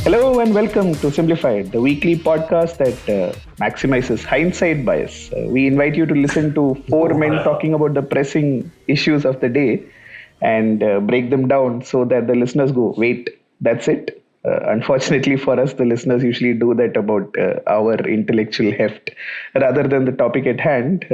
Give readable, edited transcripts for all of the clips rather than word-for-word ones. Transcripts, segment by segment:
Hello and welcome to Simplified, the weekly podcast that maximizes hindsight bias. We invite you to listen to four men talking about the pressing issues of the day and break them down so that the listeners go, wait, that's it? Unfortunately for us, the listeners usually do that about our intellectual heft rather than the topic at hand.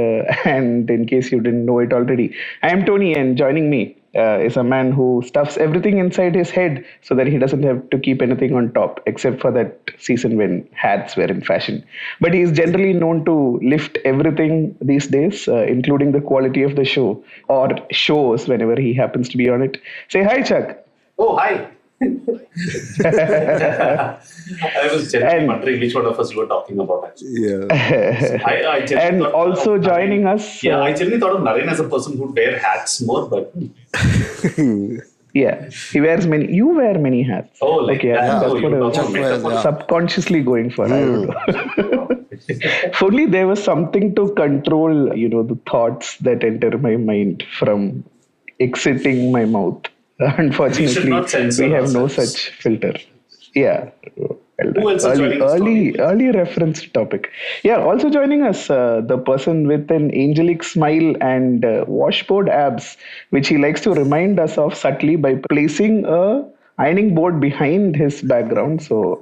And in case you didn't know it already, I am Tony, and joining me is a man who stuffs everything inside his head so that he doesn't have to keep anything on top, except for that season when hats were in fashion. But he is generally known to lift everything these days, including the quality of the show or shows whenever he happens to be on it. Say hi, Chuck. Oh, hi. I was genuinely wondering which one of us you were talking about, actually. Yeah. I And also joining us. Yeah, I generally thought of Naren as a person who'd wear hats more, but. Yeah, he wears many. You wear many hats. Oh, like okay, that. that's Oh, what I was subconsciously going for. I don't know. If only there was something to control, the thoughts that enter my mind from exiting my mouth. Unfortunately, we have no such filter. Yeah. Who else is joining us? Early reference topic. Yeah, also joining us, the person with an angelic smile and washboard abs, which he likes to remind us of subtly by placing a ironing board behind his background. So,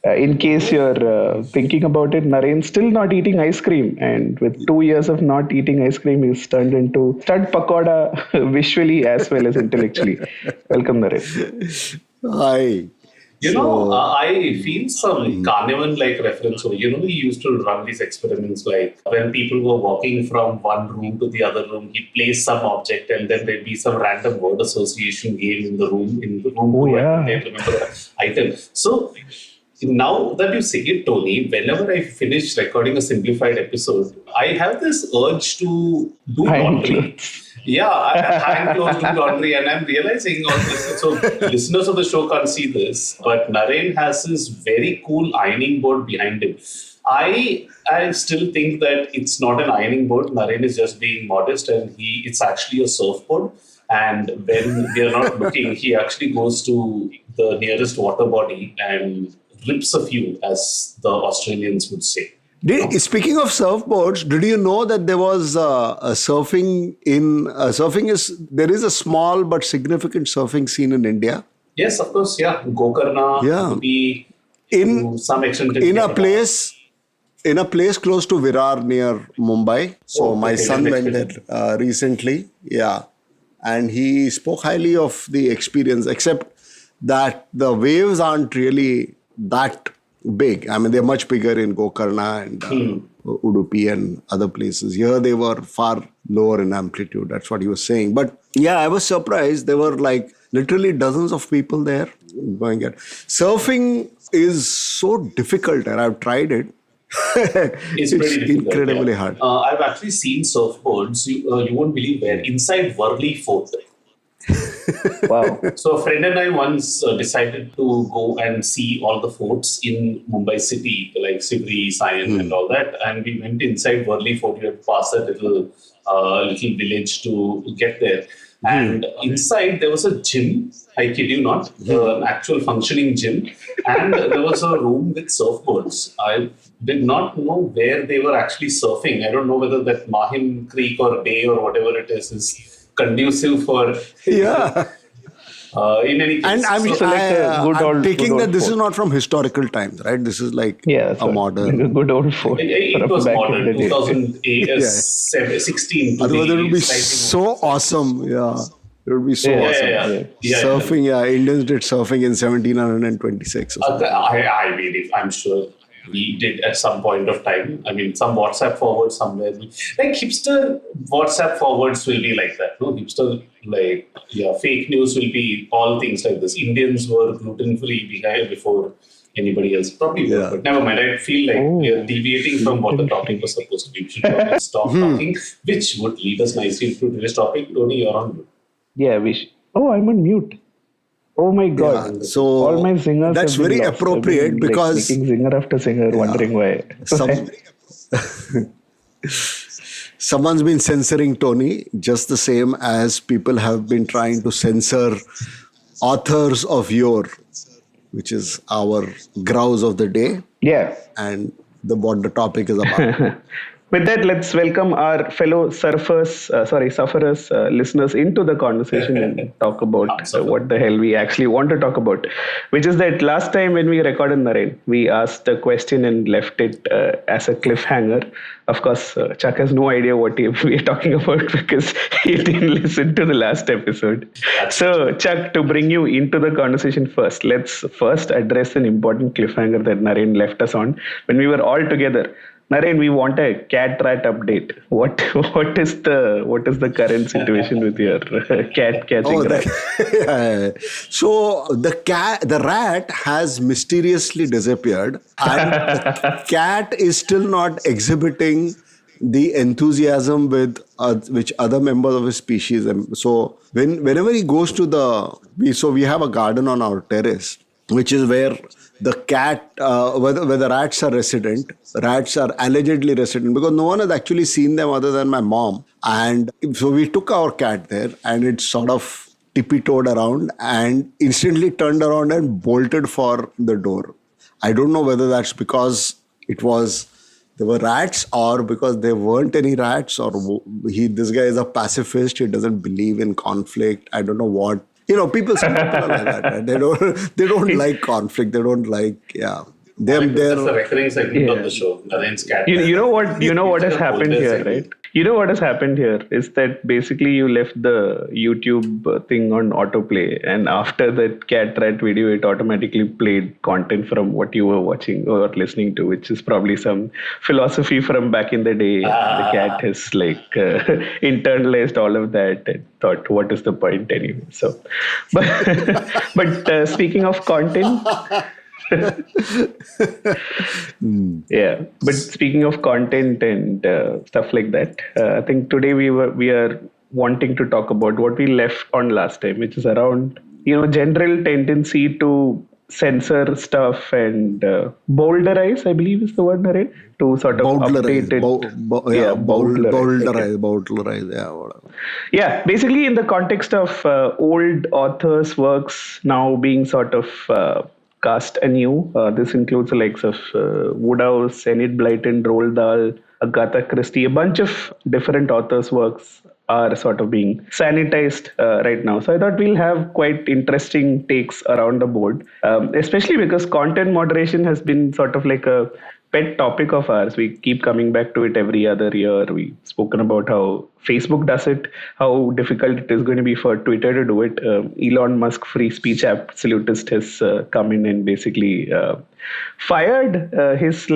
in case you're thinking about it, Naren's still not eating ice cream. And with 2 years of not eating ice cream, he's turned into stud pakoda visually as well as intellectually. Welcome, Naren. Hi. I feel some Carnival-like reference. So, he used to run these experiments like when people were walking from one room to the other room, he'd place some object and then there'd be some random word association game in the room. Oh, yeah. I remember the item. So, now that you say it, Tony, whenever I finish recording a simplified episode, I have this urge to do laundry. Yeah, I hang clothes, do laundry, and I'm realizing all this. So listeners of the show can't see this, but Naren has this very cool ironing board behind him. I still think that it's not an ironing board. Naren is just being modest, and it's actually a surfboard. And when we are not looking, he actually goes to the nearest water body and rips a few, as the Australians would say. Speaking of surfboards, did you know that there was a surfing there is a small but significant surfing scene in India? Yes, of course. Yeah, Gokarna. Yeah. To some extent in a place close to Virar near Mumbai. So my son went there recently. Yeah, and he spoke highly of the experience, except that the waves aren't really that big. I mean, they're much bigger in Gokarna and Udupi and other places. Here they were far lower in amplitude. That's what he was saying. But yeah, I was surprised. There were like literally dozens of people there going at. Surfing is so difficult, and I've tried it. It's pretty difficult, incredibly hard. I've actually seen surfboards. You won't believe where inside Worli Fort. Wow. So a friend and I once decided to go and see all the forts in Mumbai city, like Sivri, Sion and all that. And we went inside Worli Fort. We had to pass a little village to get there. And inside there was a gym, I kid you not, an actual functioning gym. And there was a room with surfboards. I did not know where they were actually surfing. I don't know whether that Mahim Creek or Bay or whatever it is conducive for in any case. And I'm taking that this is not from historical times, right? This is like a modern. A good old fort. It was modern, 2016. Otherwise, it would be so awesome. Yeah. It would be so awesome. Surfing, Indians did surfing in 1726. I believe, I'm sure we did at some point of time. I mean, some WhatsApp forward somewhere. Like hipster WhatsApp forwards will be like that. No, hipster, fake news will be all things like this. Indians were gluten-free behind before anybody else. Probably were, but never mind. I feel like we are deviating from what the topic was supposed to be. We should probably stop talking, which would lead us nicely to today's topic. Tony, you're on. Yeah, we should. Oh, I'm on mute. Oh my God! Yeah, so all my zingers. That's very appropriate because making zinger after zinger, wondering why. Someone's been censoring Tony just the same as people have been trying to censor authors of yore, which is our grouse of the day, Yeah. and what the topic is about. With that, let's welcome our fellow sufferers, listeners into the conversation and talk about what the hell we actually want to talk about. Which is that last time when we recorded Naren, we asked a question and left it as a cliffhanger. Of course, Chuck has no idea what we're talking about because he didn't listen to the last episode. So, Chuck, to bring you into the conversation first, let's first address an important cliffhanger that Naren left us on when we were all together. Naren, we want a cat rat update. What is the current situation with your cat catching rat? Yeah. So the rat has mysteriously disappeared, and the cat is still not exhibiting the enthusiasm with which other members of his species. And so whenever he goes to we have a garden on our terrace, which is where the cat, where the rats are resident. Rats are allegedly resident because no one has actually seen them other than my mom. And so we took our cat there, and it sort of tippy-toed around and instantly turned around and bolted for the door. I don't know whether that's because there were rats or because there weren't any rats, or this guy is a pacifist. He doesn't believe in conflict. I don't know what. Some people are like that. Right? They don't like conflict. They don't like, That's a recurring segment of the show. Naren's cat. You know what has happened here, right? You know what has happened here is that basically you left the YouTube thing on autoplay, and after that cat rat video, it automatically played content from what you were watching or listening to, which is probably some philosophy from back in the day. The cat has internalized all of that and thought, what is the point anyway? So, but speaking of content. Yeah, but speaking of content and stuff like that, I think today we are wanting to talk about what we left on last time, which is around general tendency to censor stuff and boulderize, I believe is the word, Naren, to sort of update it. Boulderize, yeah, whatever. Yeah, basically in the context of old authors' works now being sort of cast anew. This includes the likes of Woodhouse, Enid Blyton, Roald Dahl, Agatha Christie. A bunch of different authors' works are sort of being sanitized right now. So I thought we'll have quite interesting takes around the board, especially because content moderation has been sort of like a pet topic of ours. We keep coming back to it every other year. We've spoken about how Facebook does it, how difficult it is going to be for Twitter to do it. Elon Musk, free speech absolutist, has come in and basically fired his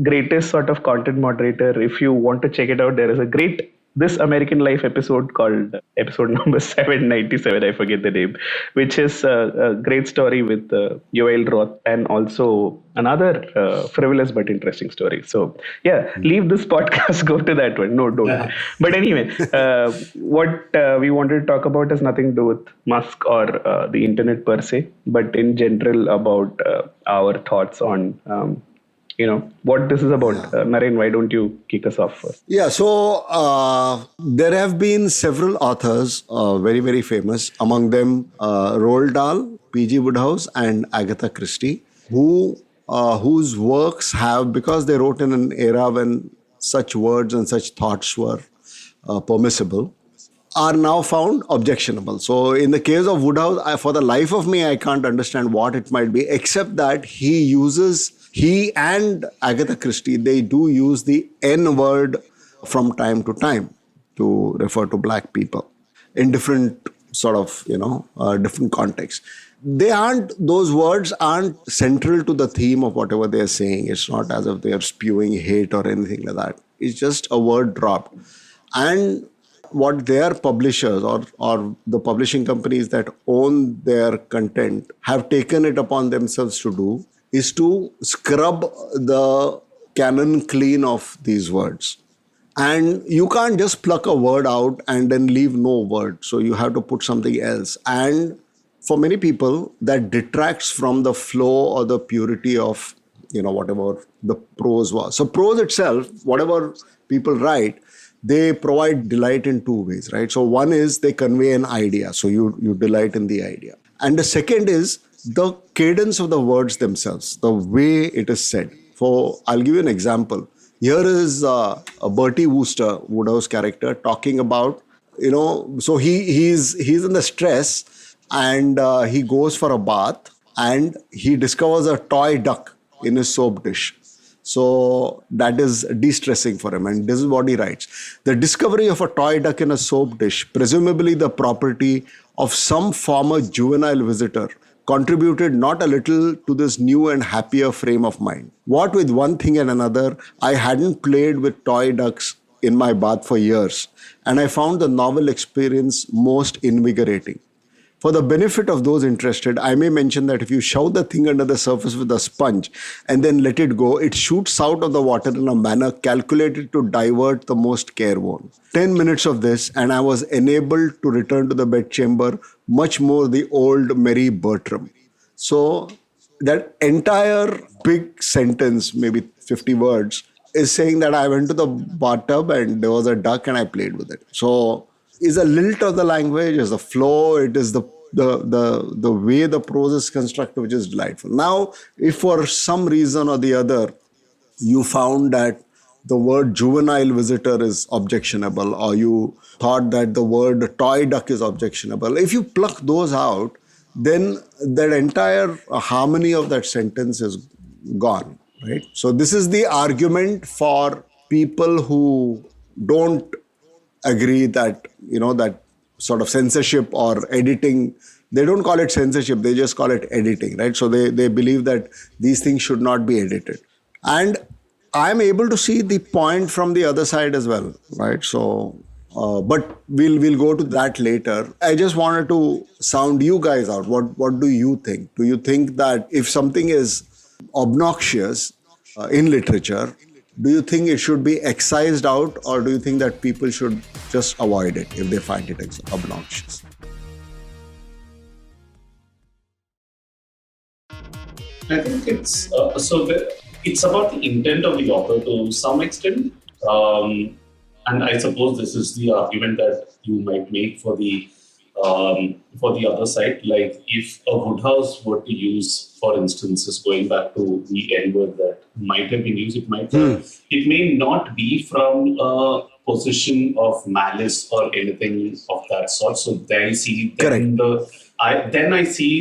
greatest sort of content moderator. If you want to check it out, there is a great This American Life episode called episode number 797, I forget the name, which is a great story with Yoel Roth and also another frivolous but interesting story. So yeah, leave this podcast, go to that one. No, don't. But anyway, what we wanted to talk about has nothing to do with Musk or the internet per se, but in general about our thoughts on what this is about. Naren, why don't you kick us off first? Yeah, so there have been several authors, very, very famous, among them Roald Dahl, P.G. Woodhouse, and Agatha Christie, whose works have, because they wrote in an era when such words and such thoughts were permissible, are now found objectionable. So in the case of Woodhouse, for the life of me, I can't understand what it might be, except that he and Agatha Christie, they do use the N word from time to time to refer to black people in different sort of, different contexts. Those words aren't central to the theme of whatever they're saying. It's not as if they're spewing hate or anything like that. It's just a word dropped. And what their publishers or the publishing companies that own their content have taken it upon themselves to do is to scrub the canon clean of these words. And you can't just pluck a word out and then leave no word. So you have to put something else. And for many people, that detracts from the flow or the purity of, whatever the prose was. So prose itself, whatever people write, they provide delight in two ways, right? So one is they convey an idea. So you delight in the idea. And the second is the cadence of the words themselves, the way it is said. I'll give you an example. Here is a Bertie Wooster, Woodhouse character, talking about, so he's in the stress, and he goes for a bath, and he discovers a toy duck in his soap dish. So that is de-stressing for him. And this is what he writes. The discovery of a toy duck in a soap dish, presumably the property of some former juvenile visitor, contributed not a little to this new and happier frame of mind. What with one thing and another, I hadn't played with toy ducks in my bath for years, and I found the novel experience most invigorating. For the benefit of those interested, I may mention that if you shove the thing under the surface with a sponge and then let it go, it shoots out of the water in a manner calculated to divert the most careworn. 10 minutes of this, and I was enabled to return to the bedchamber much more the old Mary Bertram. So that entire big sentence, maybe 50 words, is saying that I went to the bathtub and there was a duck and I played with it. So is the lilt of the language, is the flow, it is the way the prose is constructed, which is delightful. Now, if for some reason or the other you found that the word juvenile visitor is objectionable, or you thought that the word toy duck is objectionable, if you pluck those out, then that entire harmony of that sentence is gone, right? So this is the argument for people who don't agree that, that sort of censorship or editing, they don't call it censorship, they just call it editing, right? So they believe that these things should not be edited. And I'm able to see the point from the other side as well, right? So, but we'll go to that later. I just wanted to sound you guys out. What do you think? Do you think that if something is obnoxious in literature, do you think it should be excised out, or do you think that people should just avoid it if they find it obnoxious? I think it's it's about the intent of the author to some extent, and I suppose this is the argument that you might make for the other side. Like if a Woodhouse were to use, for instance, is going back to the N word that might have been used, it may not be from a position of malice or anything of that sort. So then I see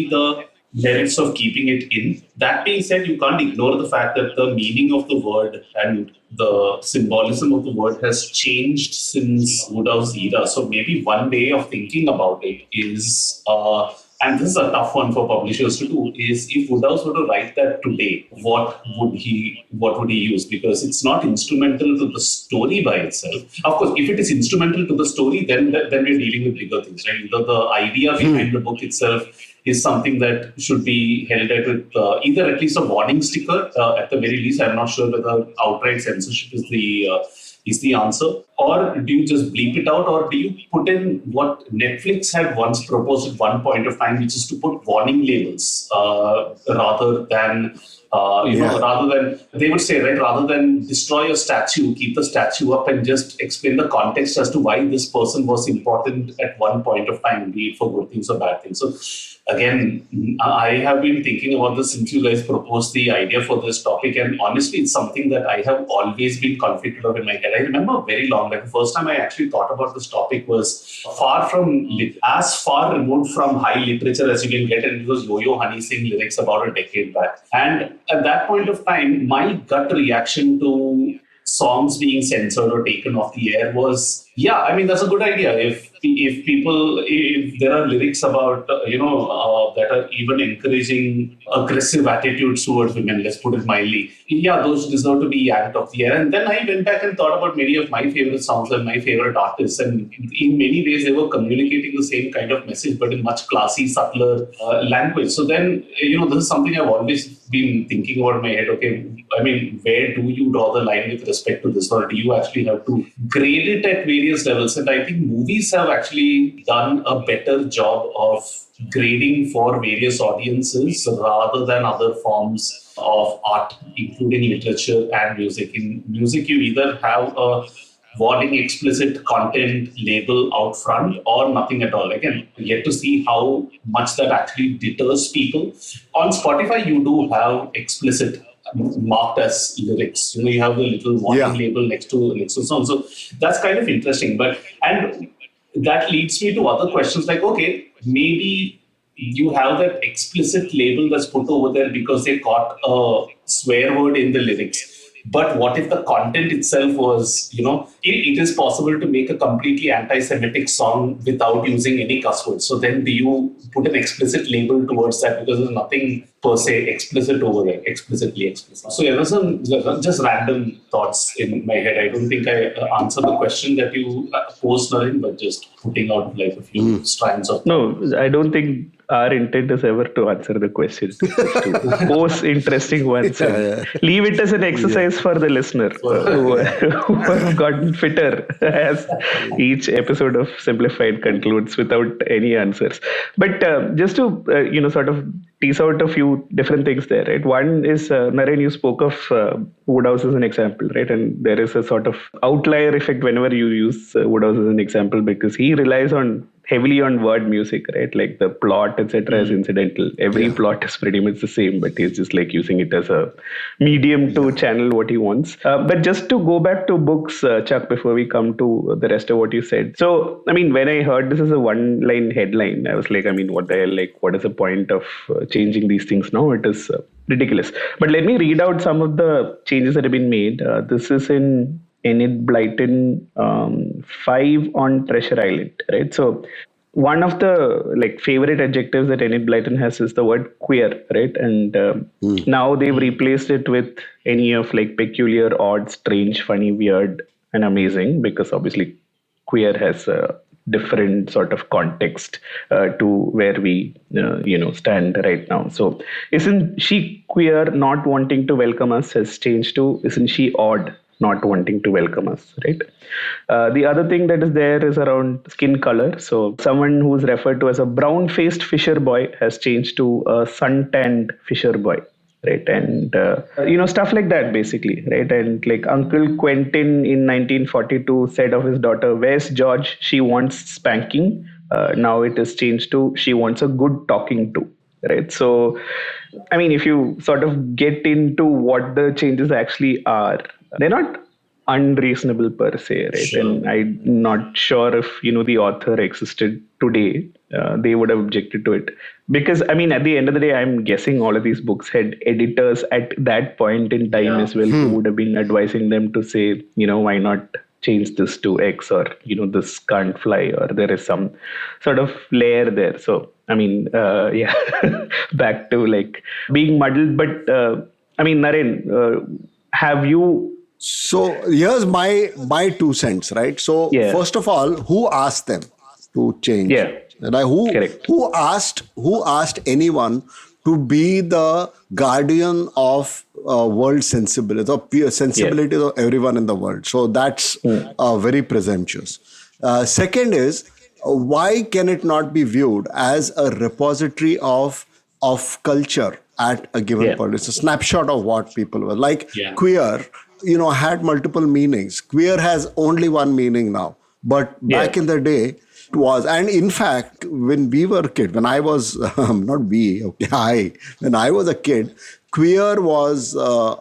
the merits of keeping it in. That being said, you can't ignore the fact that the meaning of the word and the symbolism of the word has changed since Woodhouse era. So maybe one way of thinking about it is, and this is a tough one for publishers to do, is if Woodhouse were to write that today, what would he use? Because it's not instrumental to the story by itself. Of course, if it is instrumental to the story, then we're dealing with bigger things, right? The idea behind the book itself is something that should be held at with either at least a warning sticker at the very least. I'm not sure whether outright censorship is the answer, or do you just bleep it out, or do you put in what Netflix had once proposed at one point of time, which is to put warning labels rather than they would say, right, rather than destroy a statue, keep the statue up and just explain the context as to why this person was important at one point of time, be it for good things or bad things. So again, I have been thinking about this since you guys proposed the idea for this topic, and honestly, it's something that I have always been conflicted of in my head. I remember very long, like the first time I actually thought about this topic was as far removed from high literature as you can get, and it was Yo-Yo Honey Singh lyrics about a decade back. And at that point of time, my gut reaction to songs being censored or taken off the air was, yeah, I mean, that's a good idea. If there are lyrics about, that are even encouraging aggressive attitudes towards women, let's put it mildly, yeah, those deserve to be yanked off the air. And then I went back and thought about many of my favorite songs and my favorite artists. And in many ways, they were communicating the same kind of message, but in much classy, subtler language. So then, this is something I've always been thinking about in my head. Okay, I mean, where do you draw the line with respect to this? Or do you actually have to grade it at various levels? And I think movies have actually done a better job of grading for various audiences rather than other forms of art, including literature and music. In music, you either have a warning explicit content label out front or nothing at all. Again, yet to see how much that actually deters people. On Spotify, you do have explicit marked as lyrics. You have the little warning label next to song. So that's kind of interesting. And that leads me to other questions like, okay, maybe you have that explicit label that's put over there because they caught a swear word in the lyrics. But what if the content itself was, it is possible to make a completely anti-Semitic song without using any cuss words. So then do you put an explicit label towards that because there's nothing per se explicit over there, explicitly explicit. So yeah, there's some just random thoughts in my head. I don't think I answered the question that you posed, Naren, but just putting out like a few strands of. No, I don't think our intent is ever to answer the question. Just to pose interesting ones. Leave it as an exercise for the listener who have gotten fitter as each episode of Simplified concludes without any answers. But just to sort of tease out a few different things there, right? One is, Naren, you spoke of Woodhouse as an example, right? And there is a sort of outlier effect whenever you use Woodhouse as an example because he relies heavily on word music, right? Like the plot, etc., is incidental. Every plot is pretty much the same, but he's just like using it as a medium to channel what he wants. But just to go back to books, Chuck, before we come to the rest of what you said. So, I mean, when I heard this as a one-line headline, I was like, I mean, what the hell? Like, what is the point of changing these things now? It is ridiculous. But let me read out some of the changes that have been made. This is in Enid Blyton 5 on Treasure Island, right? So one of the favorite adjectives that Enid Blyton has is the word queer, right? And now they've replaced it with any of peculiar, odd, strange, funny, weird, and amazing, because obviously queer has a different sort of context to where we stand right now. So isn't she queer? Not wanting to welcome us has changed to isn't she odd? Not wanting to welcome us, right? The other thing that is there is around skin color. So someone who's referred to as a brown-faced fisher boy has changed to a sun-tanned fisher boy, right? And, stuff like that, basically, right? And like Uncle Quentin in 1942 said of his daughter, "Where's George? She wants spanking." Now it is changed to, "She wants a good talking to." Right. So, I mean, if you sort of get into what the changes actually are, they're not unreasonable per se, right? Sure. And I'm not sure if, the author existed today, they would have objected to it. Because, I mean, at the end of the day, I'm guessing all of these books had editors at that point in time as well who would have been advising them to say, why not change this to X, or, this can't fly, or there is some sort of layer there. So, I mean, back to being muddled. But, I mean, Naren, have you... So here's my 2 cents, right? So first of all, who asked them to change? Yeah. Like who asked anyone to be the guardian of world sensibility, or peer sensibility of everyone in the world? So that's very presumptuous. Second is, why can it not be viewed as a repository of culture at a given point? It's a snapshot of what people were like. Queer, had multiple meanings. Queer has only one meaning now, but back in the day it was. And in fact, when we were kids, when I was not we, okay, when I was a kid, queer was a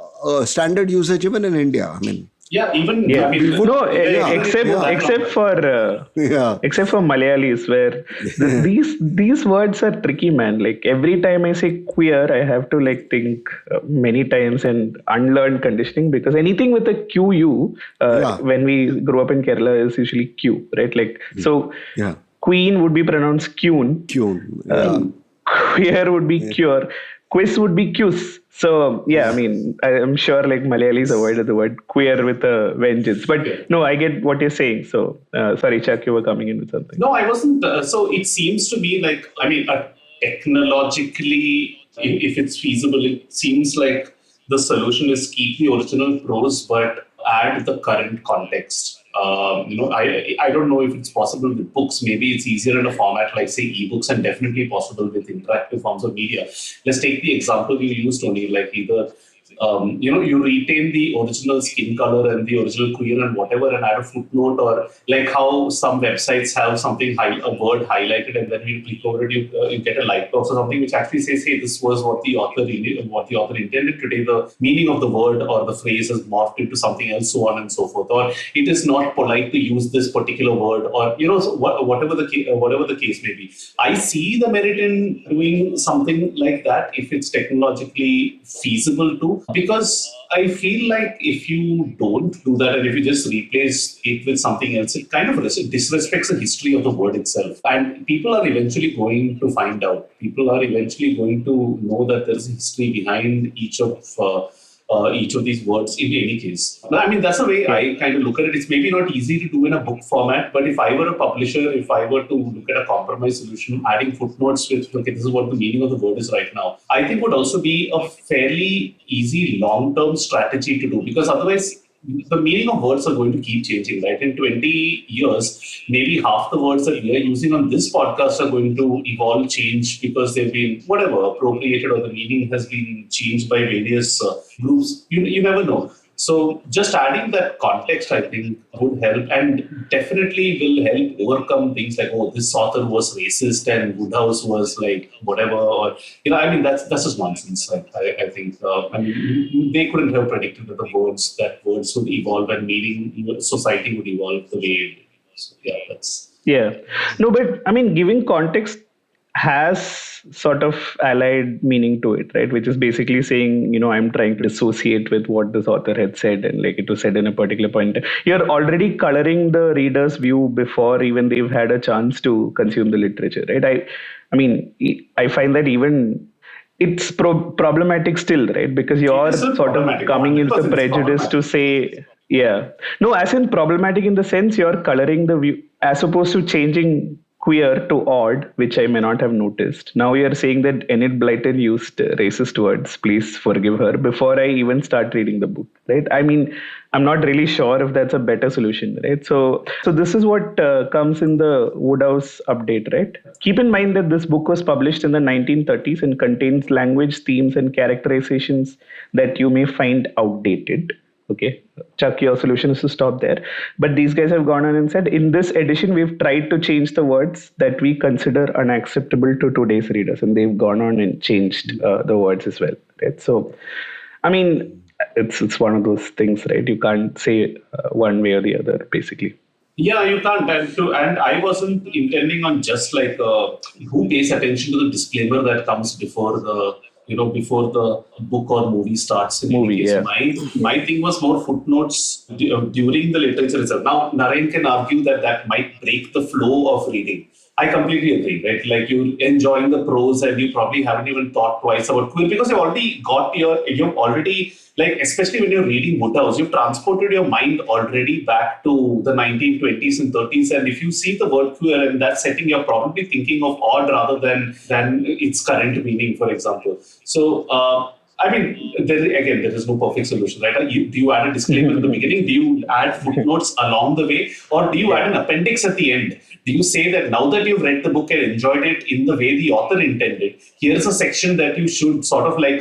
standard usage even in India. I mean, except for Malayalis, where these words are tricky, man. Like every time I say queer, I have to think many times and unlearn conditioning, because anything with a QU, when we grew up in Kerala, is usually Q, right? Queen would be pronounced Qun. Queer would be cure. Quiz would be Qs. So, I mean, I'm sure Malayalis avoided the word queer with a vengeance. But no, I get what you're saying. So, sorry, Chuck, you were coming in with something. No, I wasn't. So it seems to be technologically, if it's feasible, it seems like the solution is keep the original prose, but add the current context. I don't know if it's possible with books. Maybe it's easier in a format like, say, ebooks, and definitely possible with interactive forms of media. Let's take the example you used, Tony, like either you retain the original skin color and the original queer and whatever and add a footnote, or like how some websites have something, a word highlighted, and then when you click over it, you get a light box or something which actually says, hey, this was what the author intended. Today, the meaning of the word or the phrase has morphed into something else, so on and so forth. Or it is not polite to use this particular word, or so whatever the case may be. I see the merit in doing something like that if it's technologically feasible to, because I feel like if you don't do that and if you just replace it with something else, it kind of disrespects the history of the word itself. And people are eventually going to find out. People are eventually going to know that there's a history behind each of these words in any case. I mean, that's the way I kind of look at it. It's maybe not easy to do in a book format, but if I were a publisher, if I were to look at a compromise solution, adding footnotes with, okay, this is what the meaning of the word is right now, I think would also be a fairly easy long-term strategy to do, because otherwise the meaning of words are going to keep changing, right? In 20 years, maybe half the words that we are using on this podcast are going to evolve, change, because they've been, appropriated, or the meaning has been changed by various groups. You never know. So just adding that context, I think, would help, and definitely will help overcome things like, oh, this author was racist and Woodhouse was like whatever, or that's just nonsense. I think they couldn't have predicted that words would evolve and meaning society would evolve the way it did. So No, but I mean, giving context has sort of allied meaning to it, right? Which is basically saying, I'm trying to dissociate with what this author had said, and like it was said in a particular point. You're already coloring the reader's view before even they've had a chance to consume the literature, right? I find that even it's problematic still, right? Because you're sort of coming in with the prejudice to say, as in problematic in the sense you're coloring the view as opposed to changing queer to odd, which I may not have noticed. Now you're saying that Enid Blyton used racist words, please forgive her, before I even start reading the book, right? I mean, I'm not really sure if that's a better solution, right? So this is what comes in the Woodhouse update, right? Keep in mind that this book was published in the 1930s and contains language, themes, and characterizations that you may find outdated. Okay, Chuck, your solution is to stop there. But these guys have gone on and said, in this edition, we've tried to change the words that we consider unacceptable to today's readers. And they've gone on and changed the words as well. Right? So, I mean, it's one of those things, right? You can't say one way or the other, basically. Yeah, you can't. And I wasn't intending on just like who pays attention to the disclaimer that comes before the book or movie starts. My thing was more footnotes during the literature itself. Now, Naren can argue that might break the flow of reading. I completely agree, right? Like you're enjoying the prose and you probably haven't even thought twice about queer because you've already, like, especially when you're reading Woodhouse, you've transported your mind already back to the 1920s and 30s. And if you see the word queer in that setting, you're probably thinking of odd rather than its current meaning, for example. So, there is no perfect solution, right? Do you add a disclaimer in the beginning? Do you add footnotes along the way? Or do you add an appendix at the end? Do you say that now that you've read the book and enjoyed it in the way the author intended, here's a section that you should sort of like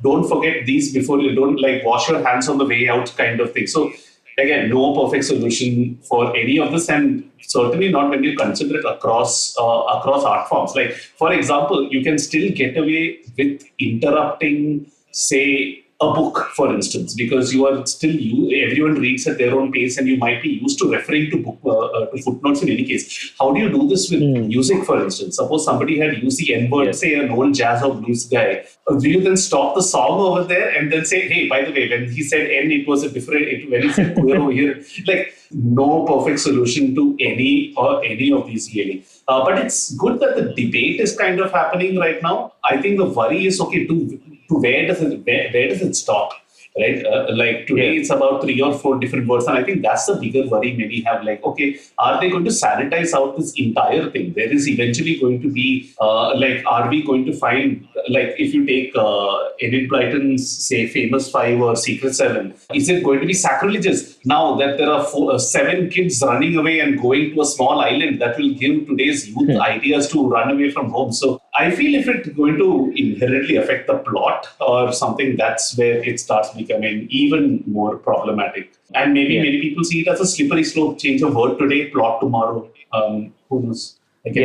don't forget these before you don't like wash your hands on the way out kind of thing. So again, no perfect solution for any of this, and certainly not when you consider it across art forms. Like, for example, you can still get away with interrupting, say, a book, for instance, because you are still everyone reads at their own pace, and you might be used to referring to to footnotes in any case. How do you do this with music, for instance? Suppose somebody had used the N-word, say an old jazz or blues guy. Do you then stop the song over there and then say, hey, by the way, when he said N, it was a different, when he said queer over here, like, no perfect solution to any of these really. But it's good that the debate is kind of happening right now. I think the worry is, okay, to where does it stop? Right? Like today, it's about 3 or 4 different words. And I think that's the bigger worry many have. Like, okay, are they going to sanitize out this entire thing? There is eventually going to be, are we going to find, like, if you take Enid Blyton's, say, Famous 5 or Secret 7, is it going to be sacrilegious now that there are 7 kids running away and going to a small island that will give today's youth ideas to run away from home? So I feel if it's going to inherently affect the plot or something, that's where it starts becoming even more problematic. And maybe many people see it as a slippery slope, change a word today, plot tomorrow. Who knows? And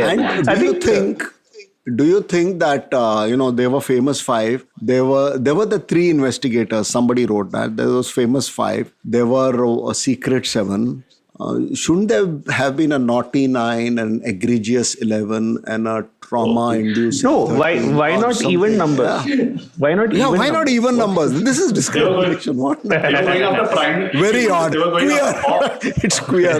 do you think that they were famous five? There were the three investigators. Somebody wrote that there was famous five. There were a secret seven. Shouldn't there have been a naughty nine, an egregious 11, and a trauma-inducing? No, why not even numbers? Yeah. Why not? Yeah, even why not even numbers? This is discrimination. What? They were going after prime. Very odd. They were going Queer. after It's queer.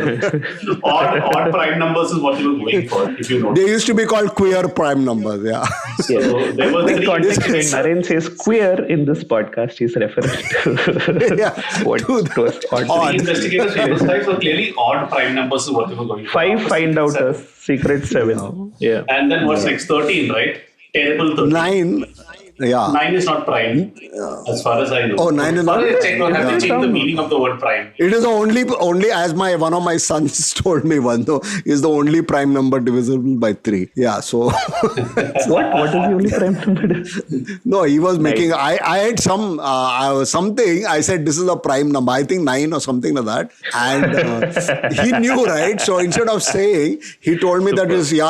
odd prime numbers is what they were going for, if you know. They used to be called queer prime numbers. Yeah. So there were The three context when investigators. Naren says queer in this podcast, he's referring to Yeah, what to the was odd. odd. Three investigators, famous five, were clearly odd prime numbers is what they were going for. Five After find out seven. us, secret seven. Yeah. And then what's next? 13, right? Terrible 13. 9. Yeah. 9 is not prime, as far as I know. Oh, 9 is As not far as I checked, or have Yeah. they changed the meaning of the word prime? It is the only as one of my sons told me one though, is the only prime number divisible by 3. Yeah, so What is the only prime number? no, he was making I had something. I said this is a prime number. I think 9 or something like that. And he knew, right? So instead of saying, he told me that it's the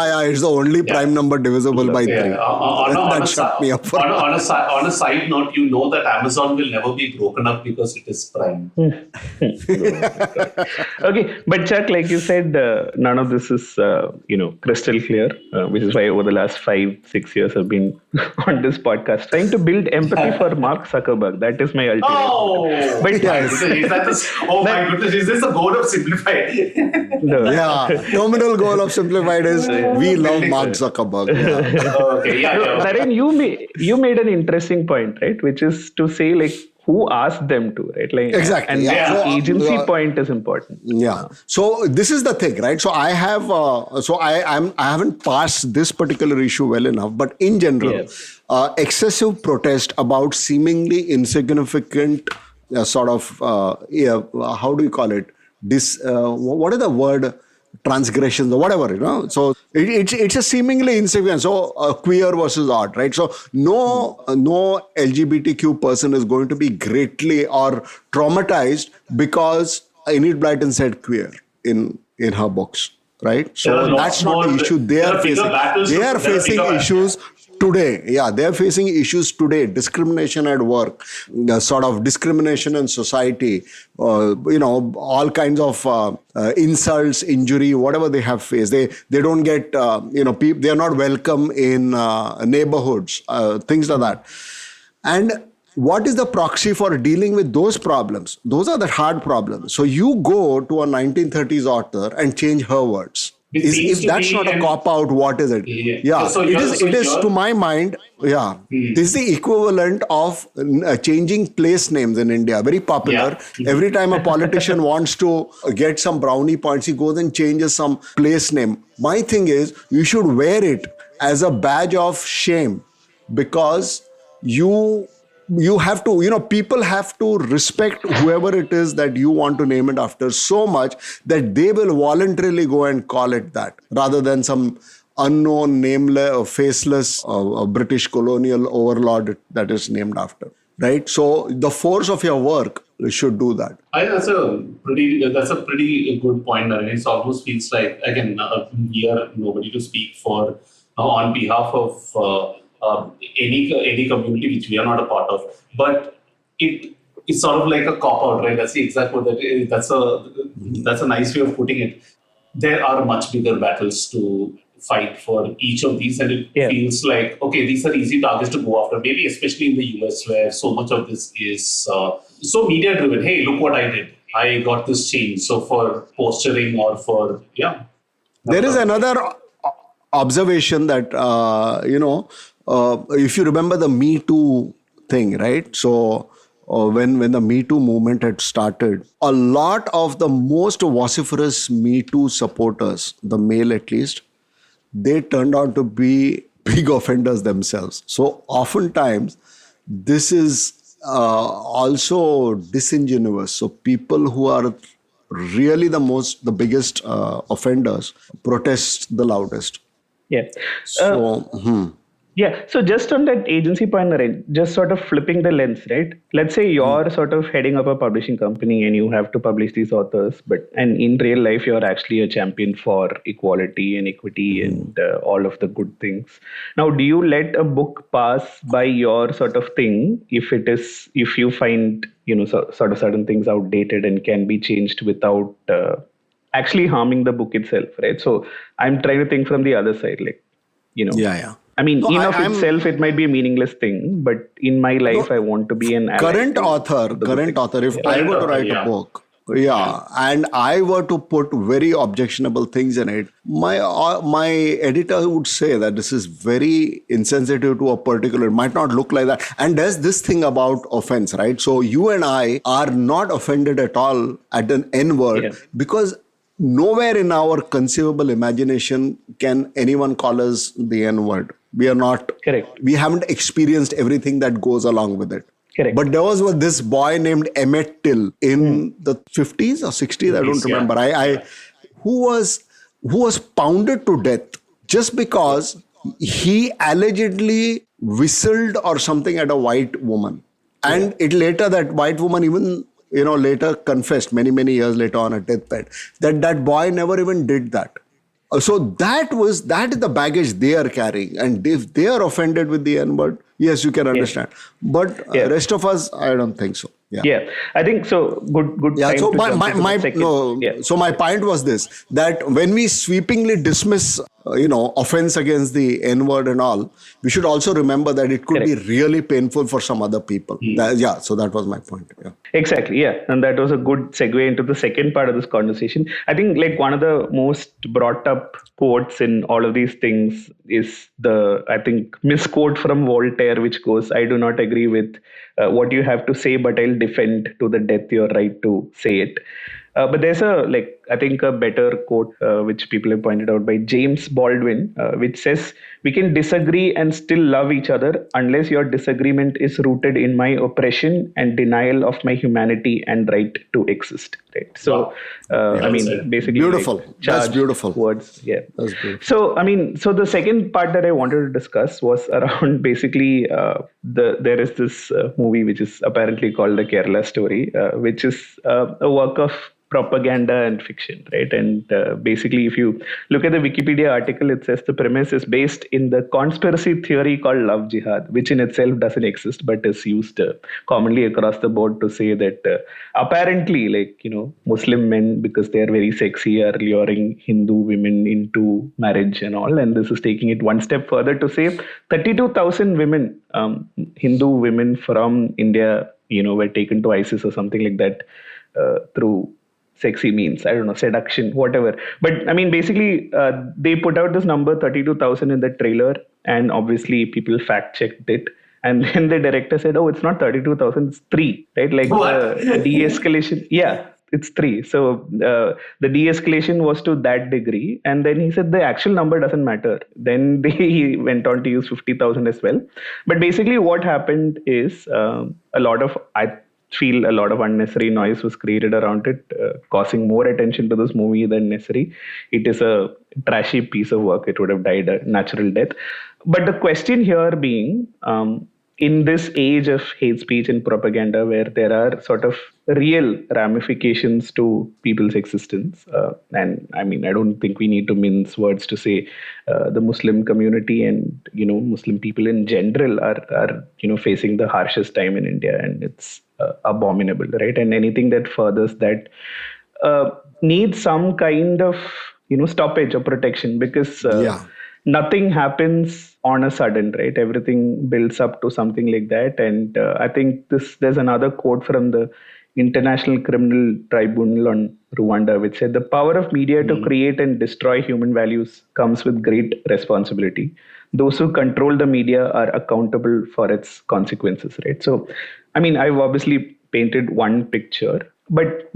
only prime number divisible by 3. That shut me up. On a side note, you know that Amazon will never be broken up because it is prime. Okay, but Chuck, like you said, none of this is crystal clear, which is why over the last 5-6 years I've been on this podcast trying to build empathy for Mark Zuckerberg. That is my ultimate. Oh, But is my goodness, is this a goal of Simplify? No. Yeah, terminal goal of Simplified is we love Mark Zuckerberg. Yeah. Okay, yeah. Naren, you made an interesting point, right? Which is to say, like, who asked them to, right? Like, Exactly, And yeah. the So, agency point is important. Yeah. So this is the thing, right? So I have, I haven't parsed this particular issue well enough, but in general, excessive protest about seemingly insignificant how do you call it? What is the word? Transgressions or whatever, So it's a seemingly insignificant. So queer versus odd, right? So no LGBTQ person is going to be greatly or traumatized because Enid Blyton said queer in her books, right? So that's not the issue they are facing. They are facing issues today. Yeah, they are facing issues today. Discrimination at work, sort of discrimination in society, all kinds of insults, injury, whatever they have faced. They don't get, people, they are not welcome in neighborhoods, things like that. And what is the proxy for dealing with those problems? Those are the hard problems. So you go to a 1930s author and change her words. If that's not a cop-out, what is it? Yeah, So it is to my mind, this is the equivalent of changing place names in India. Very popular. Yeah. Every time a politician wants to get some brownie points, he goes and changes some place name. My thing is, you should wear it as a badge of shame because you have to, people have to respect whoever it is that you want to name it after so much that they will voluntarily go and call it that rather than some unknown, nameless, faceless British colonial overlord that is named after, right? So the force of your work should do that. That's a pretty good point. And it almost feels like, again, we are nobody to speak for on behalf of any community which we are not a part of, but it's sort of like a cop-out, right? That's the exact word. That's a nice way of putting it. There are much bigger battles to fight for each of these, and it feels like, okay, these are easy targets to go after, maybe especially in the US where so much of this is so media-driven. Hey, look what I did. I got this change. So for posturing or for, There is another observation that, if you remember the Me Too thing, right? So when the Me Too movement had started, a lot of the most vociferous Me Too supporters, the male at least, they turned out to be big offenders themselves. So oftentimes, this is also disingenuous. So people who are really the biggest offenders protest the loudest. Yeah. So, Yeah. So just on that agency point, Naren, just sort of flipping the lens, right? Let's say you're sort of heading up a publishing company and you have to publish these authors, and in real life, you're actually a champion for equality and equity and all of the good things. Now, do you let a book pass by your sort of thing if you find, sort of certain things outdated and can be changed without actually harming the book itself, right? So I'm trying to think from the other side, like, Yeah. I mean, No, in of I'm- itself, it might be a meaningless thing, but in my life, I want to be an ally current to author, the current book. author, if Yeah. I were to Current write author, a yeah. book, and I were to put very objectionable things in it, my editor would say that this is very insensitive to a particular, it might not look like that. And there's this thing about offense, right? So you and I are not offended at all at an N word Yeah. because nowhere in our conceivable imagination can anyone call us the N word. We are not, Correct. we haven't experienced everything that goes along with it. Correct. But there was this boy named Emmett Till in the 50s or 60s, I don't Yeah. remember. Who was pounded to death just because he allegedly whistled or something at a white woman. And it later, that white woman even later confessed many years later on a deathbed that boy never even did that. So that is the baggage they are carrying, and if they are offended with the N word, yes, you can understand. But rest of us, I don't think so. Yeah, I think so. Good. Yeah. Time So to jump into the second. Yeah. So my point was this: that when we sweepingly dismiss, offense against the N word and all, we should also remember that it could be really painful for some other people. So that was my point. Yeah. Exactly. Yeah. And that was a good segue into the second part of this conversation. I think like one of the most brought up quotes in all of these things is I think, misquote from Voltaire, which goes, "I do not agree with what you have to say, but I'll defend to the death your right to say it." But there's I think a better quote which people have pointed out by James Baldwin, which says, "We can disagree and still love each other unless your disagreement is rooted in my oppression and denial of my humanity and right to exist." Right. So, I mean, said. basically, Beautiful. like, That's charged beautiful. words. Yeah. That's beautiful. So, I mean, so the second part that I wanted to discuss was around basically there is this movie which is apparently called the Kerala Story, which is a work of propaganda and fiction, right? And basically, if you look at the Wikipedia article, it says the premise is based in the conspiracy theory called love jihad, which in itself doesn't exist, but is used commonly across the board to say that apparently, Muslim men, because they are very sexy, are luring Hindu women into marriage and all. And this is taking it one step further to say 32,000 women, Hindu women from India, were taken to ISIS or something like that through sexy means, I don't know, seduction, whatever. But I mean, basically, they put out this number 32,000 in the trailer, and obviously people fact checked it. And then the director said, "Oh, it's not 32,000, it's 3," right? Like What? the de-escalation. Yeah, it's 3. So the de-escalation was to that degree. And then he said the actual number doesn't matter. Then they went on to use 50,000 as well. But basically what happened is I feel a lot of unnecessary noise was created around it, causing more attention to this movie than necessary. It is a trashy piece of work. It would have died a natural death. But the question here being, in this age of hate speech and propaganda, where there are sort of real ramifications to people's existence, and I mean, I don't think we need to mince words to say the Muslim community and Muslim people in general are facing the harshest time in India, and it's abominable, right? And anything that furthers that needs some kind of stoppage or protection, because nothing happens on a sudden, right? Everything builds up to something like that. And I think there's another quote from the International Criminal Tribunal on Rwanda, which said, "The power of media to create and destroy human values comes with great responsibility. Those who control the media are accountable for its consequences," right? So, I mean, I've obviously painted one picture, but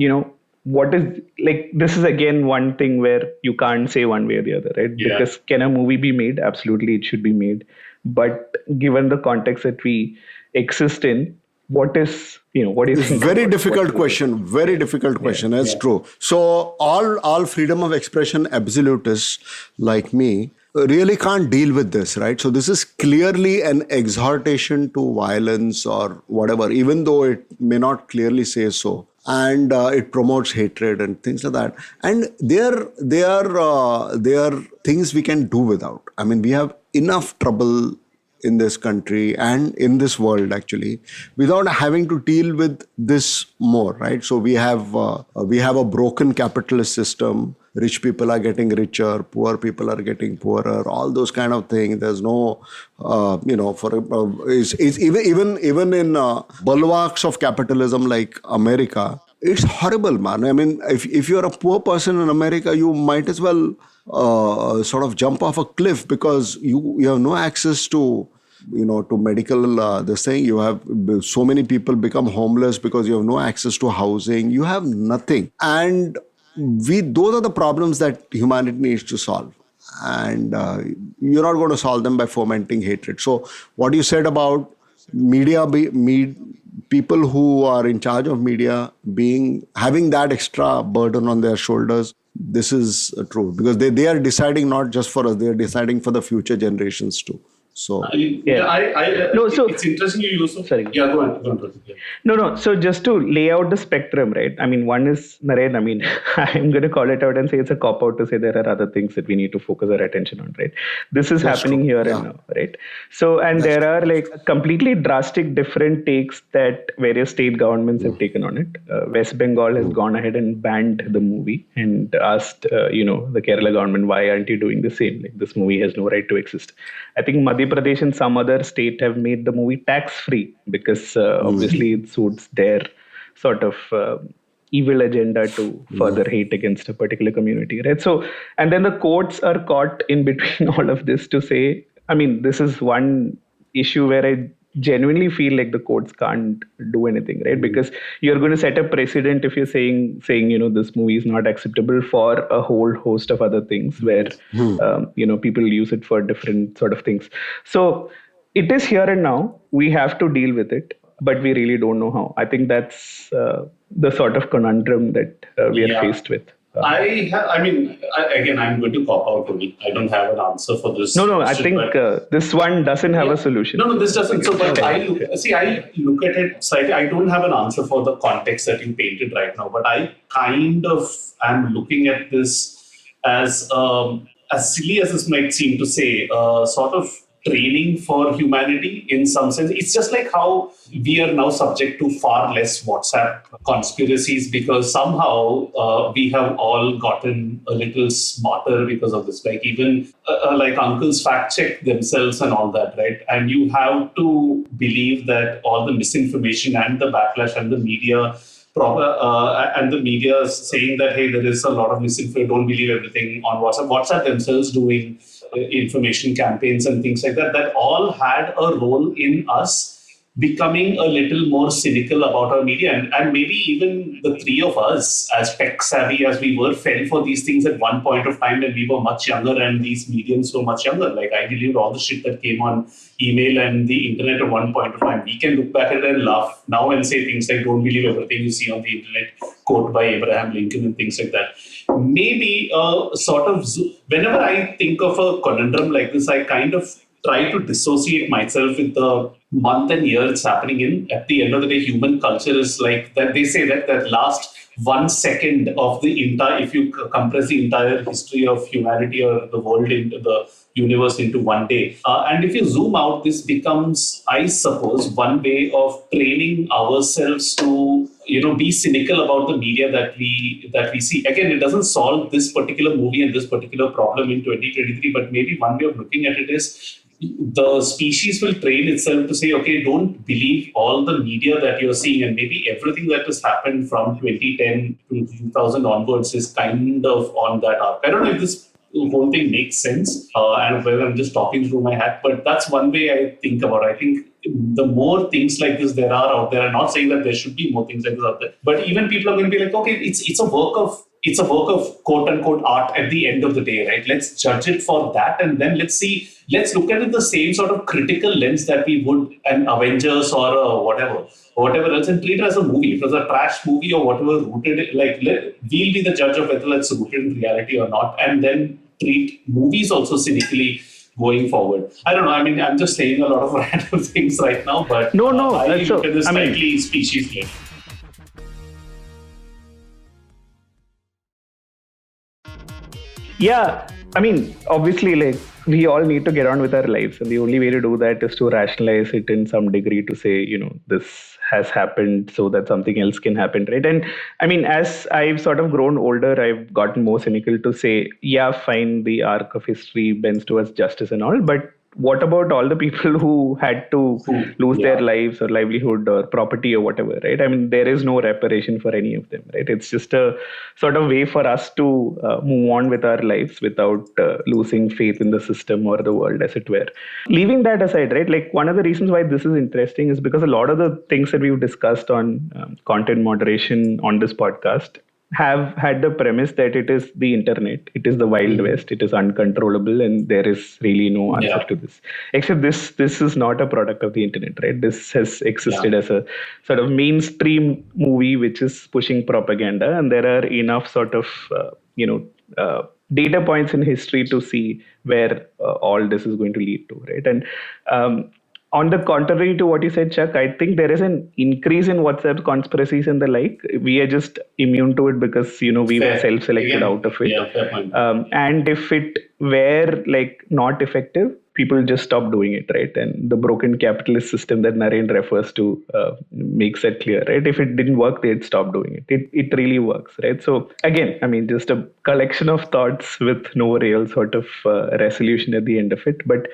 what is, like, this is again one thing where you can't say one way or the other, right? Yeah. Because can a movie be made? Absolutely, it should be made. But given the context that we exist in, what do you think? Very difficult question. Very difficult question. That's true. So all freedom of expression absolutists like me really can't deal with this, right? So this is clearly an exhortation to violence or whatever, even though it may not clearly say so. And it promotes hatred and things like that. And they are things we can do without. I mean, we have enough trouble in this country and in this world actually without having to deal with this more, right? So we have a broken capitalist system. Rich people are getting richer, poor people are getting poorer, all those kind of things. There's no it's even in bulwarks of capitalism like America, it's horrible, man. I mean, if you're a poor person in America, you might as well sort of jump off a cliff because you have no access to medical this thing. You have so many people become homeless because you have no access to housing. You have nothing, and those are the problems that humanity needs to solve. And you're not going to solve them by fomenting hatred. So what you said about people who are in charge of media having that extra burden on their shoulders, this is true, because they are deciding not just for us, they are deciding for the future generations too. So it's interesting you use. Sorry. Yeah, go on. No. So just to lay out the spectrum, right? I mean, one is, Naren, I mean, I'm going to call it out and say it's a cop-out to say there are other things that we need to focus our attention on, right? This is happening here and now, right? So, and there are like completely drastic different takes that various state governments have taken on it. West Bengal has gone ahead and banned the movie and asked, the Kerala government, why aren't you doing the same? Like, this movie has no right to exist. I think Madhya Pradesh and some other state have made the movie tax-free because obviously it suits their sort of evil agenda to further hate against a particular community, right? So, and then the courts are caught in between all of this to say, I mean, this is one issue where I genuinely feel like the courts can't do anything, right? Because you're going to set a precedent if you're saying this movie is not acceptable for a whole host of other things where people use it for different sort of things. So it is here and now. We have to deal with it, but we really don't know how. I think that's the sort of conundrum that we are faced with. I'm going to cop out to me. I don't have an answer for this. No. I think this one doesn't have a solution. No, this doesn't. So, but I look at it slightly. I don't have an answer for the context that you painted right now, but I kind of am looking at this as silly as this might seem to say, sort of training for humanity in some sense. It's just like how we are now subject to far less WhatsApp conspiracies because somehow we have all gotten a little smarter because of this. Like even like uncles fact check themselves and all that, right? And you have to believe that all the misinformation and the backlash and the media and the media saying that, hey, there is a lot of misinformation, don't believe everything on WhatsApp. WhatsApp themselves doing information campaigns and things like that, that all had a role in us becoming a little more cynical about our media. And maybe even the three of us, as tech savvy as we were, fell for these things at one point of time when we were much younger and these mediums were much younger. Like I believed all the shit that came on email and the internet at one point of time. We can look back at it and laugh now and say things like, don't believe everything you see on the internet, quote by Abraham Lincoln and things like that. Maybe whenever I think of a conundrum like this, I kind of try to dissociate myself with the month and year it's happening in. At the end of the day, human culture is like that. They say that last 1 second of the entire, if you compress the entire history of humanity or the world into the universe into one day. And if you zoom out, this becomes, I suppose, one way of training ourselves to be cynical about the media that we see. Again, it doesn't solve this particular movie and this particular problem in 2023, but maybe one way of looking at it is the species will train itself to say, okay, don't believe all the media that you're seeing, and maybe everything that has happened from 2010 to 2000 onwards is kind of on that arc. I don't know if this whole thing makes sense and whether I'm just talking through my hat, but that's one way I think about it. I think the more things like this there are out there, I'm not saying that there should be more things like this out there, but even people are going to be like, okay, it's a work of quote unquote art at the end of the day, right? Let's judge it for that, and then let's look at it the same sort of critical lens that we would an Avengers or whatever else, and treat it as a movie. If it was a trash movie or whatever, we'll be the judge of whether it's rooted in reality or not, and then treat movies also cynically going forward. I don't know. I mean, I'm just saying a lot of random things right now, but No, I so, look at this I mean- slightly species-led. Yeah, I mean, obviously, like, we all need to get on with our lives, and the only way to do that is to rationalize it in some degree to say, this has happened so that something else can happen, right? And I mean, as I've sort of grown older, I've gotten more cynical to say, yeah, fine, the arc of history bends towards justice and all, but what about all the people who had to lose their lives or livelihood or property or whatever, right? I mean, there is no reparation for any of them, right? It's just a sort of way for us to move on with our lives without losing faith in the system or the world, as it were. Leaving that aside, right? Like, one of the reasons why this is interesting is because a lot of the things that we've discussed on content moderation on this podcast have had the premise that it is the internet, it is the Wild West, it is uncontrollable, and there is really no answer to this. Except this is not a product of the internet, right? This has existed as a sort of mainstream movie which is pushing propaganda, and there are enough sort of data points in history to see where all this is going to lead to, right? And on the contrary to what you said, Chuck, I think there is an increase in WhatsApp conspiracies and the like. We are just immune to it because, we were self-selected out of it. Yeah, fair point. And if it were like not effective, people just stop doing it, right? And the broken capitalist system that Naren refers to makes that clear, right? If it didn't work, they'd stop doing it. It really works, right? So again, I mean, just a collection of thoughts with no real sort of resolution at the end of it. But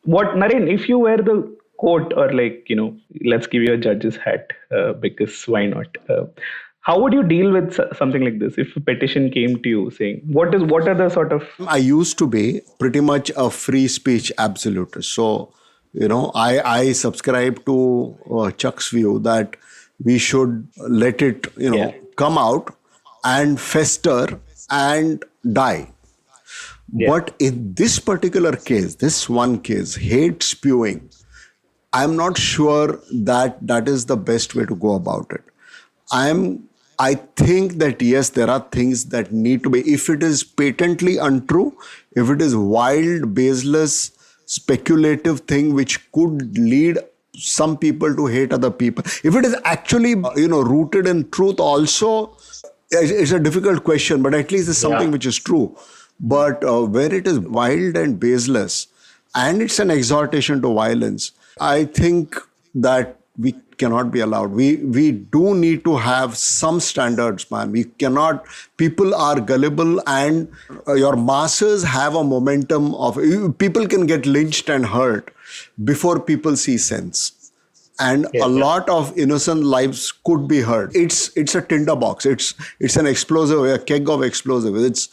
Naren, if you were the court, or like, let's give you a judge's hat, because why not? How would you deal with something like this if a petition came to you saying, what are the sort of... I used to be pretty much a free speech absolutist. So, I subscribe to Chuck's view that we should let it, come out and fester and die. Yeah. But in this particular case, this one case, hate spewing, I'm not sure that is the best way to go about it. I think that yes, there are things that need to be, if it is patently untrue, if it is wild, baseless, speculative thing which could lead some people to hate other people, if it is actually, rooted in truth also, it's a difficult question, but at least it's something which is true. But where it is wild and baseless, and it's an exhortation to violence, I think that we cannot be allowed. We do need to have some standards, man. We cannot, people are gullible, and your masses have a momentum of, people can get lynched and hurt before people see sense. And a lot of innocent lives could be hurt. It's a tinderbox. It's an explosive, a keg of explosives. It's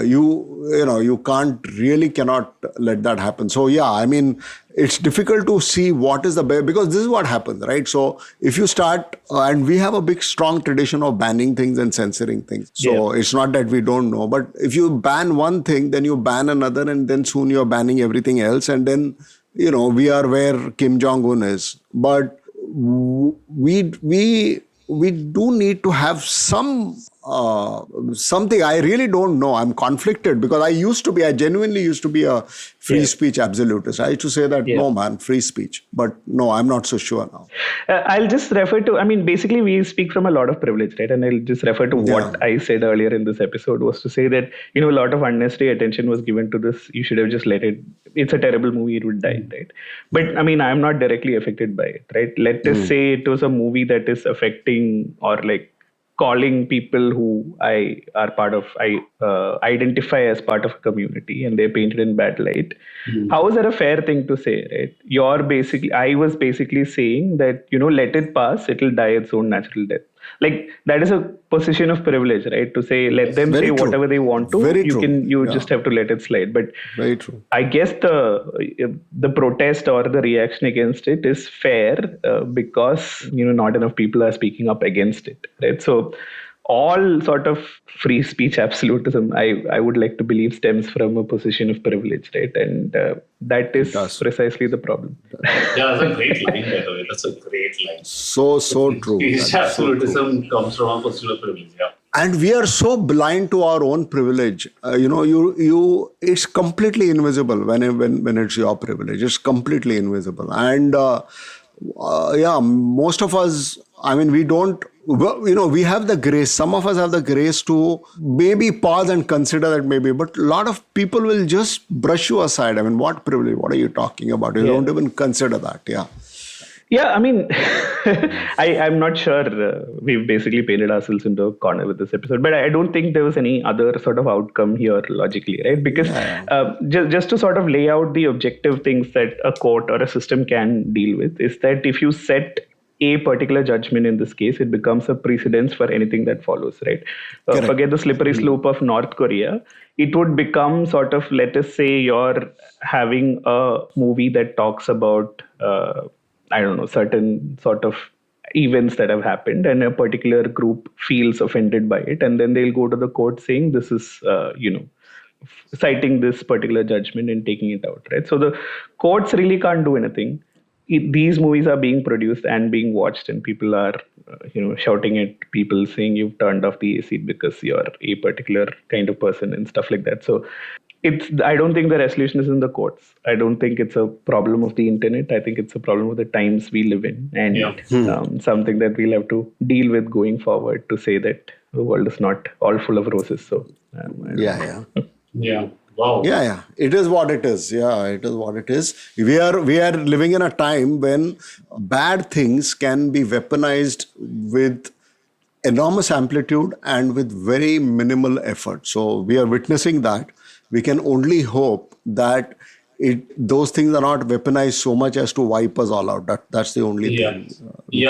you cannot let that happen. So yeah, I mean, it's difficult to see what is because this is what happens, right? So if you start, and we have a big, strong tradition of banning things and censoring things. So it's not that we don't know, but if you ban one thing, then you ban another, and then soon you're banning everything else. And then, we are where Kim Jong-un is. But we do need to have something. I really don't know. I'm conflicted because I genuinely used to be a free speech absolutist. I used to say that, no man, free speech. But no, I'm not so sure now. I'll just refer to, basically we speak from a lot of privilege, right? And I'll just refer to what I said earlier in this episode, was to say that, a lot of unnecessary attention was given to this. You should have just let it. It's a terrible movie. It would die, right? But I'm not directly affected by it, right? Let us say it was a movie that is affecting or like calling people who I identify as part of a community, and they're painted in bad light. How is that a fair thing to say, right? I was basically saying that, let it pass, it'll die its own natural death. Like, that is a position of privilege, right? To say, let them say whatever they want to. You just have to let it slide. But very true. I guess the protest or the reaction against it is fair because, not enough people are speaking up against it, right? So all sort of free speech absolutism, I would like to believe, stems from a position of privilege, right? And that is precisely the problem. Yeah, that's a great line, by the way. That's a great line. So true. Speech absolutism comes from a position of privilege, and we are so blind to our own privilege. It's completely invisible when it's your privilege. It's completely invisible. And most of us, I mean, we don't, we have the grace. Some of us have the grace to maybe pause and consider that maybe, but a lot of people will just brush you aside. I mean, what privilege? What are you talking about? You don't even consider that. Yeah. Yeah, I mean, I'm not sure we've basically painted ourselves into a corner with this episode, but I don't think there was any other sort of outcome here logically, right? Because just to sort of lay out the objective things that a court or a system can deal with is that if you set a particular judgment in this case, it becomes a precedence for anything that follows, right? Forget the slippery slope of North Korea. It would become sort of, let us say you're having a movie that talks about I don't know, certain sort of events that have happened, and a particular group feels offended by it, and then they'll go to the court saying this is, citing this particular judgment and taking it out, right? So the courts really can't do anything. These movies are being produced and being watched, and people are, shouting at people saying you've turned off the AC because you're a particular kind of person and stuff like that. So I don't think the resolution is in the courts. I don't think it's a problem of the internet. I think it's a problem of the times we live in, and something that we'll have to deal with going forward to say that the world is not all full of roses. So Yeah. Wow. Yeah. It is what it is. Yeah, it is what it is. We are living in a time when bad things can be weaponized with enormous amplitude and with very minimal effort. So we are witnessing that. We can only hope that those things are not weaponized so much as to wipe us all out. That's the only thing.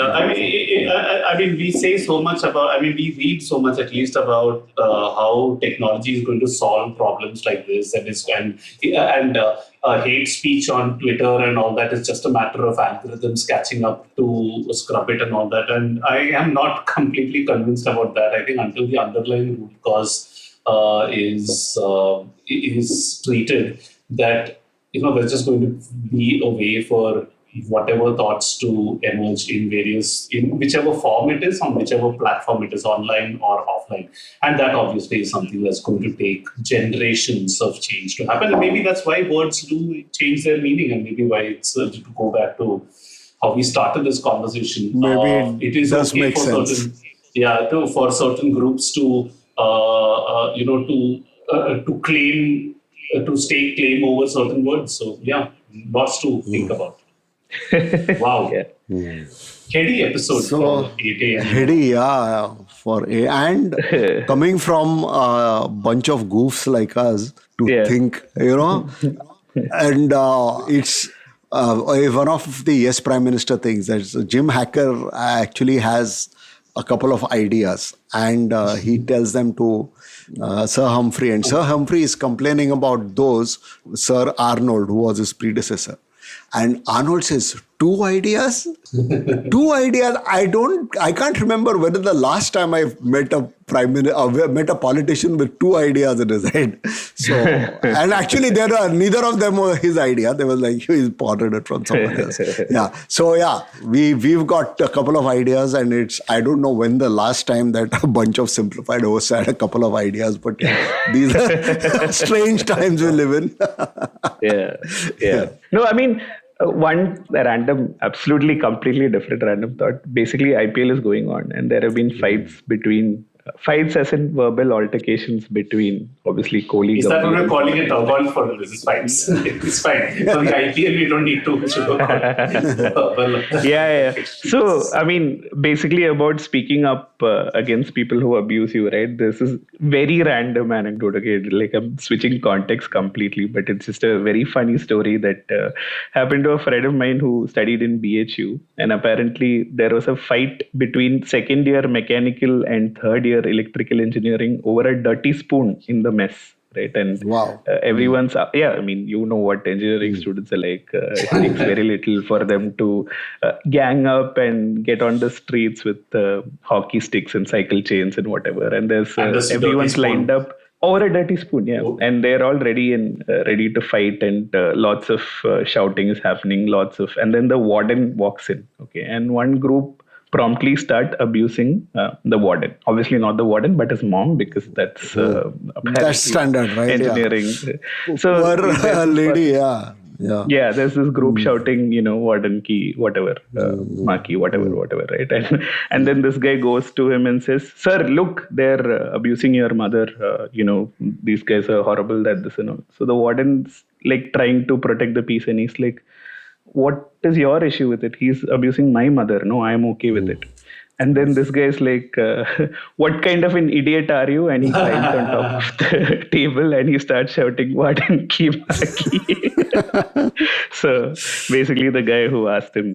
I mean, we say so much about. I mean, we read so much, at least, about how technology is going to solve problems like this, and hate speech on Twitter and all that is just a matter of algorithms catching up to scrub it and all that. And I am not completely convinced about that. I think until the underlying root cause is treated, that there's just going to be a way for whatever thoughts to emerge in whichever form it is, on whichever platform it is, online or offline. And that obviously is something that's going to take generations of change to happen. And maybe that's why words do change their meaning, and maybe why it's to go back to how we started this conversation. Maybe it is does okay make for sense. for certain groups to to stake claim over certain words. So lots to think about. Wow. Heady episode for 8 a.m. Heady, and coming from a bunch of goofs like us to think, and it's one of the Yes Prime Minister things. That Jim Hacker actually has a couple of ideas, and he tells them to Sir Humphrey, and Sir Humphrey is complaining about those, Sir Arnold, who was his predecessor. And Arnold says, 2 ideas? 2 ideas? I can't remember when is the last time I met a met a politician with 2 ideas in his head. So, and actually neither of them were his idea. They were like, he's borrowed it from someone else. So we've got a couple of ideas, and I don't know when the last time that a bunch of simplified hosts had a couple of ideas, but these are strange times we live in. Yeah. No, I mean, one random, absolutely completely different random thought. Basically, IPL is going on, and there have been fights as in verbal altercations between, obviously, Kohli. Is that what we're calling it? Golf for this is fights. It's fine. For the IPL, we don't need to sugarcoat. Yeah. So, I mean, basically about speaking up against people who abuse you, right? This is very random anecdote. Okay, like I'm switching context completely, but it's just a very funny story that happened to a friend of mine who studied in BHU, and apparently there was a fight between second year mechanical and third year electrical engineering over a dirty spoon in the mess, right? And everyone's I mean, you know what engineering students are like. It takes very little for them to gang up and get on the streets with hockey sticks and cycle chains and whatever. And there's everyone's lined up over a dirty spoon, and they're all ready to fight, and lots of shouting is happening, and then the warden walks in, okay, and one group promptly start abusing the warden. Obviously not the warden, but his mom, because that's That's standard, right? engineering. Yeah. So Poor lady, yeah. yeah, there's this group shouting, warden ki, whatever, ma ki, whatever, right? And then this guy goes to him and says, "Sir, look, they're abusing your mother. These guys are horrible. That this and all." So the warden's like trying to protect the peace, and he's like, "What is your issue with it? He's abusing my mother. No, I'm okay with it." And then this guy is like, "What kind of an idiot are you?" And he climbs on top of the table and he starts shouting, "Warden ki maki." So basically, the guy who asked him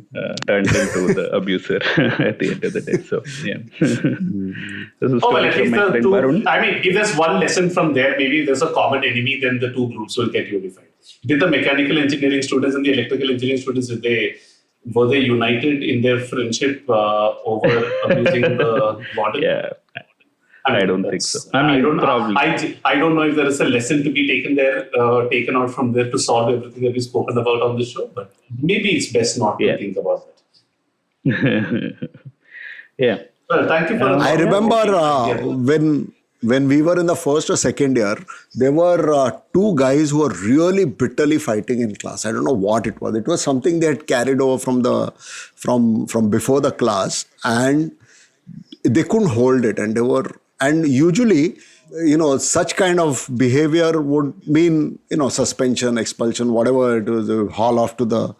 turned into the abuser at the end of the day. So yeah, this is Well, at least my the friend two. Varun. I mean, if there's one lesson from there, maybe there's a common enemy, then the two groups will get unified. Did the mechanical engineering students and the electrical engineering students, were they united in their friendship over abusing the warden? Yeah, I don't think so. I mean, I don't, probably. I don't know if there is a lesson to be taken there, taken out from there to solve everything that we've spoken about on the show, but maybe it's best not to think about that. Yeah. Well, thank you for I remember when we were in the first or second year, there were two guys who were really bitterly fighting in class. I don't know what it was. It was something they had carried over from before the class, and they couldn't hold it. And usually, such kind of behavior would mean, suspension, expulsion, whatever it was, haul off to the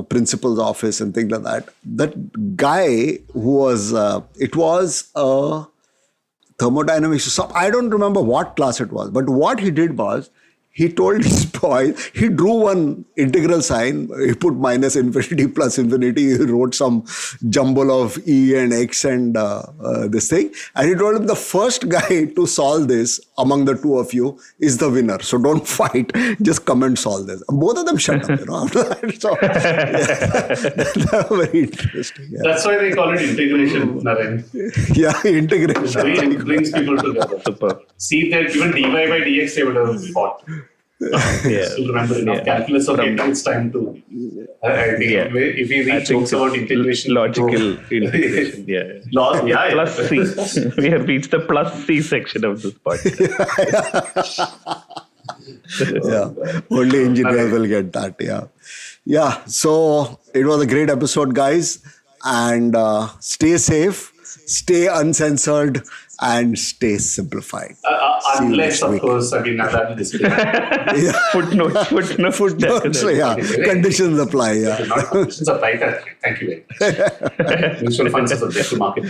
principal's office and things like that. That guy who was, it was a thermodynamics. So I don't remember what class it was, but what he did was, he told his boys, he drew one integral sign, he put minus infinity plus infinity, he wrote some jumble of E and X and this thing. And he told him the first guy to solve this among the two of you is the winner. So don't fight, just come and solve this. And both of them shut up, after that. So, that was very interesting. Yeah. That's why they call it integration, Naren. Yeah, integration. It brings people together. Super. See that even dy by dx they would have fought. Yeah. Still remember enough calculus of data, it's time to. I think if we read jokes about integration, logical integration. Yeah. Plus C. We have reached the plus C section of this podcast. Yeah, only engineers will get that. Yeah. So it was a great episode, guys, and stay safe, stay uncensored, and stay simplified. Unless, of course, I mean, that will display. Footnotes. Yeah, conditions apply. Yeah. Not conditions apply. Thank you very much. Mutual funds is a best market.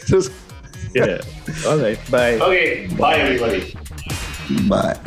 Just, Yeah. All right. Bye. Okay. Bye, everybody. bye.